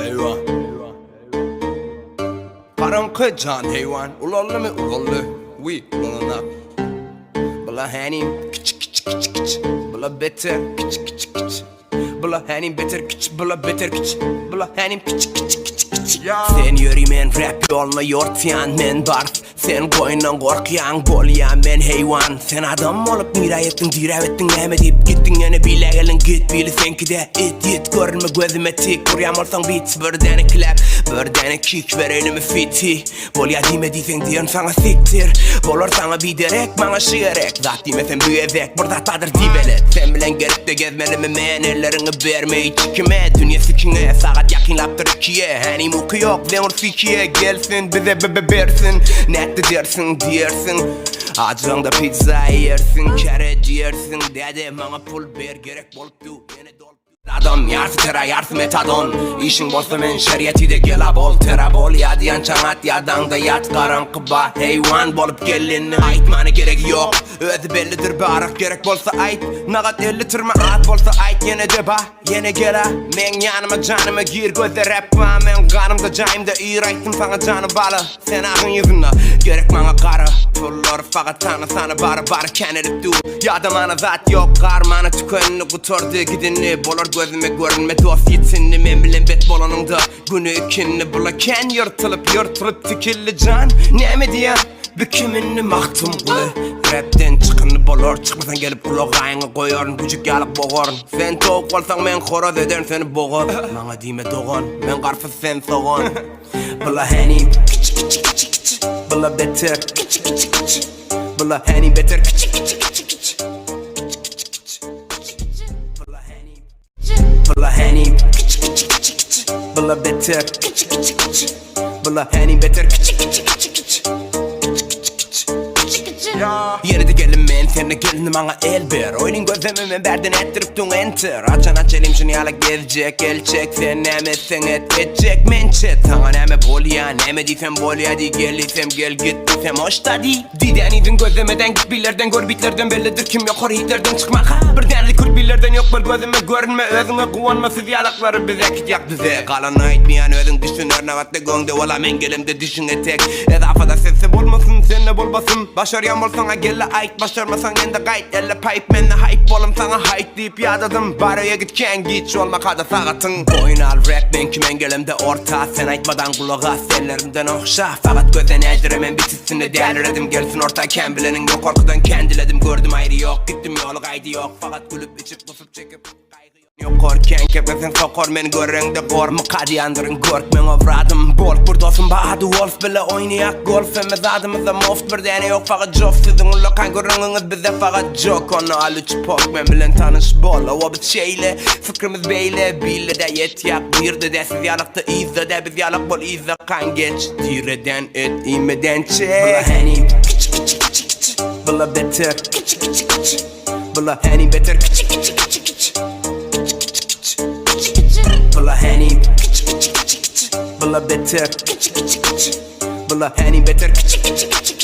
Eyvah. Karanlık can heyvan. Ulallı mı ulallı? Oui ulalana. Bula henim küçük küçük küçük küçük. Bula beter küçük küçük küçük. Bula henim beter küçük. Bula beter küçük. Bula henim küçük küçük küçük küçük. Sen yürümen rap yoluna yortayan men barf. Sen koyundan korkuyan bolyan men heyvan. Sen adam olup miray ettin dirav ettin neme deyip gittin yine bile gelin git bili senki de it görünme gözüme tik kuryam olsan beats bir tane clap bir tane kick ver elime fiti bolya dime diysen diyen sana siktir bolor sana bir derek bana şigerek zat demesen büyüyecek burada tadır dibelet sen bilen gelip de gezmelime men ellerini vermeyi çikime dünya sikine saat yakınlaptır ikiye hani muku yok zemur fikiye gelsin bize bebersin net de dersin diyersin acığında pizza yersin kere diyersin dede bana pul ver gerek bolup du yine dolup adam yarsı tera yarsı metadon işin bolsa men şeriyeti de gela bol tera bol ya diyen çanat yadanda yat karanlık ba heyvan bolup gelin aytmana gerek yok özü bellidir barak gerek bolsa ayt nagat 50 tırma at bolsa ayt yine de ba yine gela men yanıma canıma gir gözde rap va men kanımda cayımda iyi aytım sana canı bala sen ağın yüzüne gerek bana kara pullor fakat tanı sana bara kenedip du ya da mana zat yok karmana tükenini kuturdu gidini bolor gözüme görünme dost yitinli men bilen bet bolanında günü ikinni bulaken yırtılıp tikilli can neme diyen bükümünü mahtum kılı rapten çıkını bolor çıkmasan gelip kulağayını koyorun küçük yalıp boğorun sen toğuk olsan men horoz eden seni boğur bana dime doğun men karfız sen soğun bula henim küçük küçük küçük küçük bula beter küçük küçük küçük bula henim beter küçük küçük küçük küçük bula henim küçük küçük küçük küçük bula beter küçük küçük küçük bula henim beter küçük küçük küçük küçük yeri de gelin men sen de gelin bana el ver oyunun gözlemimi berden ettirip dun enter açan aç elim şunu yala gelecek elçek sen nemesen edecek mençet sana neme bolya neme diysen bolya di geliysem gel git desem hoş da di diden idin gözlemeden git billerden gör bitlerden bellidir kim yok hor hitlerden çıkmaka bir denli kurt billerden yok bel gözüme görünme özüne kuvanmasız yalakları bize kit yak bize kalan aytmayan özün düşünür navatte gönde ola men gelimde düşün etek edafada sesi bolmasın sen ne bolmasın başarıyan sana gelle ait başarmasan yende gayet elle pipe menle hype bolum sana hype deyip yadadım baraya gitken git olma kada sağatın boyun al rap ben kimen gelimde orta sen aytmadan kulağa sellerimden okşa fakat gözden eldiremen bitisinde değerledim gelsin ortayken bilenin yok korkudan kendiledim gördüm ayrı yok gittim yolu kaydı yok fakat gülüp içip kusup çekip yok korken kepesen sokor men görrengde kormu kadi yandırın görk men ovradım bolk bir dostum bağdı wolf bile oynayak golf emez adımızda moft bir dene yok fakat jof sizin ulla kan görününüz bize fakat jok onu alıç pok men bilen tanış bol o biz şeyle fikrimiz beyle bille de yet yak bir de siz yalıkta izle de biz yalık bol izle kan geç direden et imeden çek bula henim küçük küçük küçük küçük bula beter küçük küçük küçük bula henim beter küçük küçük küçük küçük bula henim küçük küçük küçük küçük bula beter küçük küçük küçük bula henim beter küçük küçük küçük